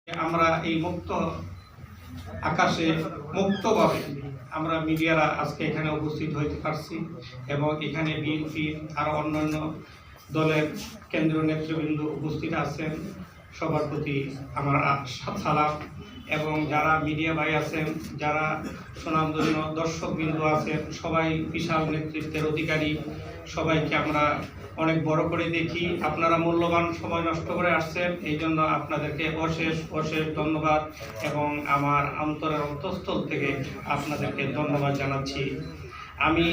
আমরা এই মুক্ত আকাশে মুক্তভাবে আমরা মিডিয়ারা আজকে এখানে উপস্থিত হইতে পারছি এবং এখানে বিএনপি আর অন্যান্য দলের কেন্দ্রীয় নেতৃবৃন্দ উপস্থিত আছেন। সবার প্রতি আমার সালাম এবং যারা মিডিয়া ভাই আছেন, যারা সুনামধন্য দর্শকবৃন্দ আছেন, সবাই বিশাল নেতৃত্বের অধিকারী, সবাইকে আমরা অনেক বড় করে দেখি। আপনারা মূল্যবান সময় নষ্ট করে আসছেন, এই জন্য আপনাদেরকে অশেষ অশেষ ধন্যবাদ এবং আমার অন্তরের অন্তঃস্থল থেকে আপনাদেরকে ধন্যবাদ জানাচ্ছি। আমি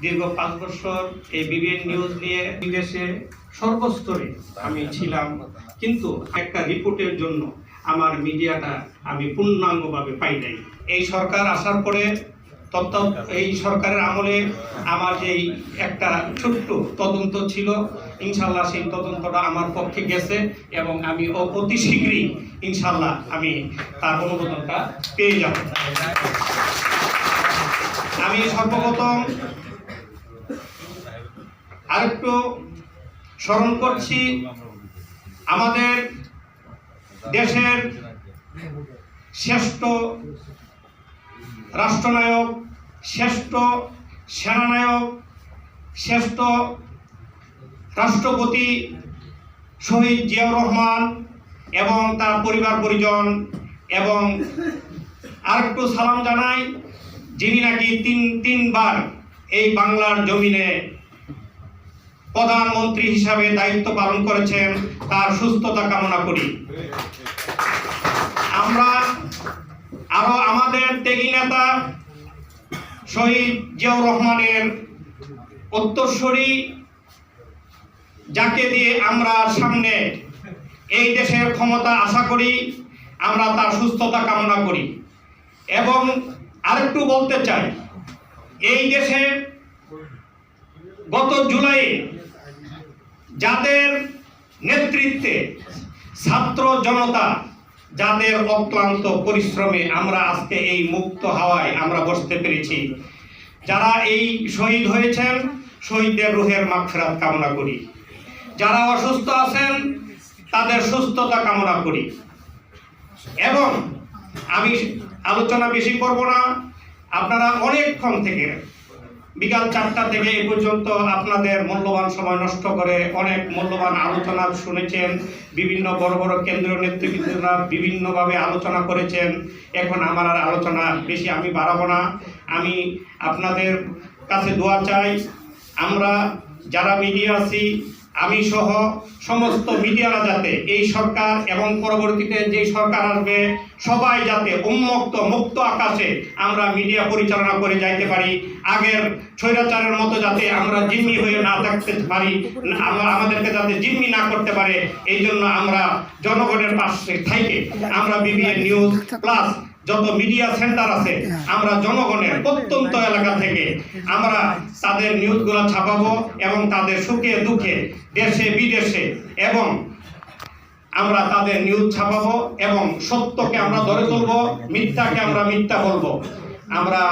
দীর্ঘ 5 বছর এই বিবিএন নিউজ নিয়ে বিদেশে সর্বস্তরে আমি ছিলাম, কিন্তু একটা রিপোর্টের জন্য আমার মিডিয়াটা আমি পূর্ণাঙ্গভাবে পাই নাই। এই সরকার আসার পরে এই সরকারের আমলে আমার যেই একটা ছোট্ট তদন্ত ছিল, ইনশাল্লাহ সেই তদন্তটা আমার পক্ষে গেছে এবং আমি অতি শীঘ্রই ইনশাল্লাহ আমি তার অনুমোদনটা পেয়ে যাব। আমি সর্বপ্রথম আরেকটু স্মরণ করছি আমাদের দেশের শ্রেষ্ঠ রাষ্ট্রনায়ক, শ্রেষ্ঠ সেনানায়ক, শ্রেষ্ঠ রাষ্ট্রপতি শহীদ জিয়াউর রহমান এবং তার পরিবার পরিজন, এবং আরেকটু সালাম জানাই যিনি নাকি তিনবার এই বাংলার জমিনে প্রধানমন্ত্রী হিসাবে দায়িত্ব পালন করেছেন, তার সুস্থতা কামনা করি। আমরা আরো আমাদের ত্যাগী নেতা শহীদ জিয়াউর রহমানের উত্তরসূরি, যাকে দিয়ে আমরা সামনে এই দেশের ক্ষমতা আশা করি, আমরা তার সুস্থতা কামনা করি। এবং আরেকটু বলতে চাই, এই দেশে গত জুলাইয়ে যাদের নেতৃত্বে ছাত্র জনতা, যাদের অক্লান্ত পরিশ্রমে আমরা আজকে এই মুক্ত হাওয়ায় আমরা বসতে পেরেছি, যারা এই শহীদ হয়েছেন, শহীদদের রুহের মাগফিরাত কামনা করি। যারা অসুস্থ আছেন তাদের সুস্থতা কামনা করি। এবং আমি আলোচনা বেশি করব না, আপনারা অনেকক্ষণ থেকে বিকাল 4টা থেকে এ পর্যন্ত আপনাদের মূল্যবান সময় নষ্ট করে অনেক মূল্যবান আলোচনা শুনেছেন। বিভিন্ন বড় বড় কেন্দ্রীয় নেতৃবৃন্দরা বিভিন্নভাবে আলোচনা করেছেন। এখন আমার আর আলোচনা বেশি আমি বাড়াবো না। আমি আপনাদের কাছে দোয়া চাই, আমরা যারা মিডিয়া আছি, আমি সহ সমস্ত মিডিয়ারা যাতে এই সরকার এবং পরবর্তীতে যে সরকার আসবে সবাই যাতে মুক্ত আকাশে আমরা মিডিয়া পরিচালনা করে যাইতে পারি। আগের স্বৈরাচারের মতো যাতে আমরা জিম্মি হয়ে না থাকতে পারি, আমাদেরকে যাতে জিম্মি না করতে পারে, এই জন্য আমরা জনগণের পাশে থেকে আমরা বিবিএন নিউজ প্লাস যত মিডিয়া সেন্টার আছে, আমরা জনগণের প্রত্যন্ত এলাকা থেকে আমরা তাদের নিউজগুলো ছাপাবো এবং তাদের সুখে দুঃখে দেশে বিদেশে এবং আমরা তাদের নিউজ ছাপাবো এবং সত্যকে আমরা ধরে তুলবো, মিথ্যাকে আমরা মিথ্যা বলবো। আমরা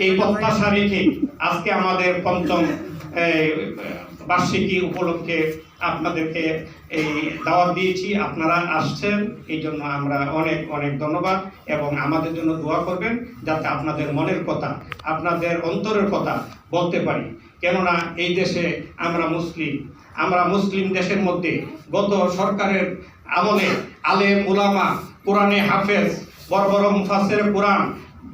এই প্রত্যাশা রেখে আজকে আমাদের 5ম বার্ষিকী উপলক্ষে আপনাদেরকে এই দাওয়াত দিয়েছি, আপনারা আসছেন, এই জন্য আমরা অনেক অনেক ধন্যবাদ এবং আমাদের জন্য দোয়া করবেন যাতে আপনাদের মনের কথা, আপনাদের অন্তরের কথা বলতে পারি। কেননা এই দেশে আমরা মুসলিম দেশের মধ্যে গত সরকারের আমলে আলেম উলামা, কোরআনে হাফেজ, বড় বড় মুফাসসির কোরআন,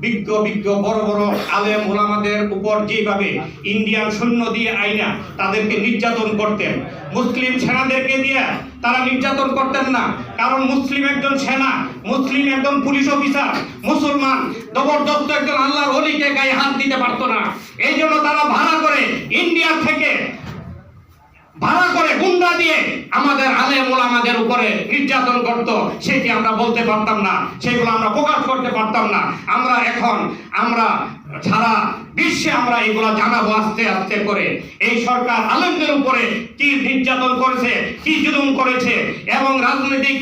বিজ্ঞ বড় বড় আলেম ওলামাদের উপর যেভাবে ইন্ডিয়ান সৈন্য দিয়ে আইনা তাদেরকে নির্যাতন করতেন, মুসলিম সেনাদেরকে দিয়ে তারা নির্যাতন করতেন না। কারণ মুসলিম একজন সেনা, মুসলিম একজন পুলিশ অফিসার, মুসলমান জবরদস্ত একজন আল্লাহর ওলিকে গায়ে হাত দিতে পারতো না। এই জন্য তারা ভাড়া করে ইন্ডিয়া থেকে গুন্ডা দিয়ে আমাদের আলেম ওলামাদের উপরে নির্যাতন করত। সেটি আমরা বলতে পারতাম না, সেগুলো আমরা প্রকাশ করতে পারতাম না। আমরা সারা বিশ্বে আমরা এগুলা জানাবো আস্তে আস্তে করে। এই সরকার আলেমদের উপরে কি নির্যাতন করেছে, কি জুলুম করেছে, এবং রাজনৈতিক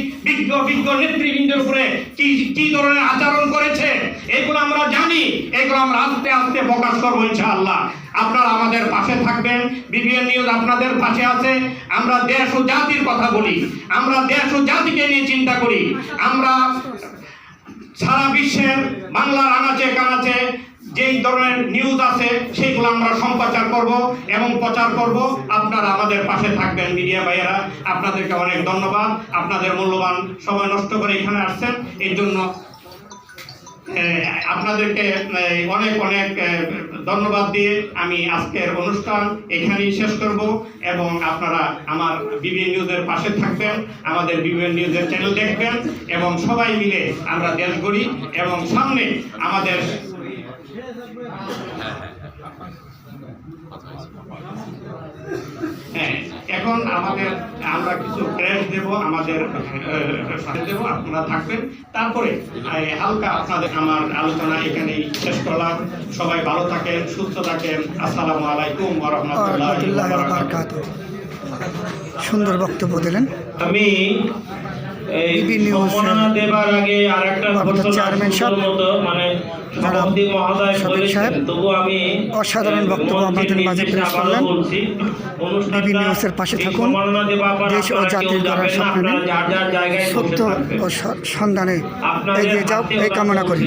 বিজ্ঞ নেতৃবৃন্দের উপরে কি কি ধরনের আচরণ করেছে, এগুলো আমরা জানি। এগুলো আমরা আস্তে আস্তে প্রকাশ করবো ইনশাআল্লাহ। আপনারা আমাদের পাশে থাকবেন। বিবিএন নিউজ আপনাদের পাশে আছে। আমরা দেশ ও জাতির কথা বলি, আমরা দেশ ও জাতিকে নিয়ে চিন্তা করি। আমরা সারা বিশ্বের বাংলার আনাচে কানাচে যেই ধরনের নিউজ আছে সেইগুলো আমরা সম্প্রচার করব এবং প্রচার করব। আপনারা আমাদের পাশে থাকবেন মিডিয়া ভাইয়েরা। আপনাদেরকে অনেক ধন্যবাদ। আপনাদের মূল্যবান সময় নষ্ট করে এখানে আসছেন, এই জন্য আপনাদেরকে অনেক অনেক ধন্যবাদ দিয়ে আমি আজকের অনুষ্ঠান এখানেই শেষ করব। এবং আপনারা আমার বিবিএন নিউজের পাশে থাকবেন, আমাদের বিবিএন নিউজের চ্যানেল দেখবেন, এবং সবাই মিলে আমরা দেশ গড়ি। এবং সামনে আমাদের এখন আমরা কিছু ক্র্যাশ দেব, আমাদের সাথে দেব, আপনারা থাকবেন। তারপরে হালকা আপনাদের আমার আলোচনা এখানেই শেষ করলাম। সবাই ভালো থাকেন, সুস্থ থাকেন। আসসালামু আলাইকুম ওয়া রাহমাতুল্লাহি ওয়া বারাকাতুহু। সুন্দর বক্তব্য দিলেন। আমি বিবিএন নিউজ দেবার আগে আরেকটা চেয়ারম্যান সাহেব মানে সাদিক সাহেব অসাধারণ বক্তব্য আমাদের মাঝে পেশ করলেন। বিবিএন নিউজের পাশে থাকুন, দেশ ও জাতির গড়ার স্বপ্ন নিন, সত্য ও সন্ধানে এগিয়ে যাও এই কামনা করি।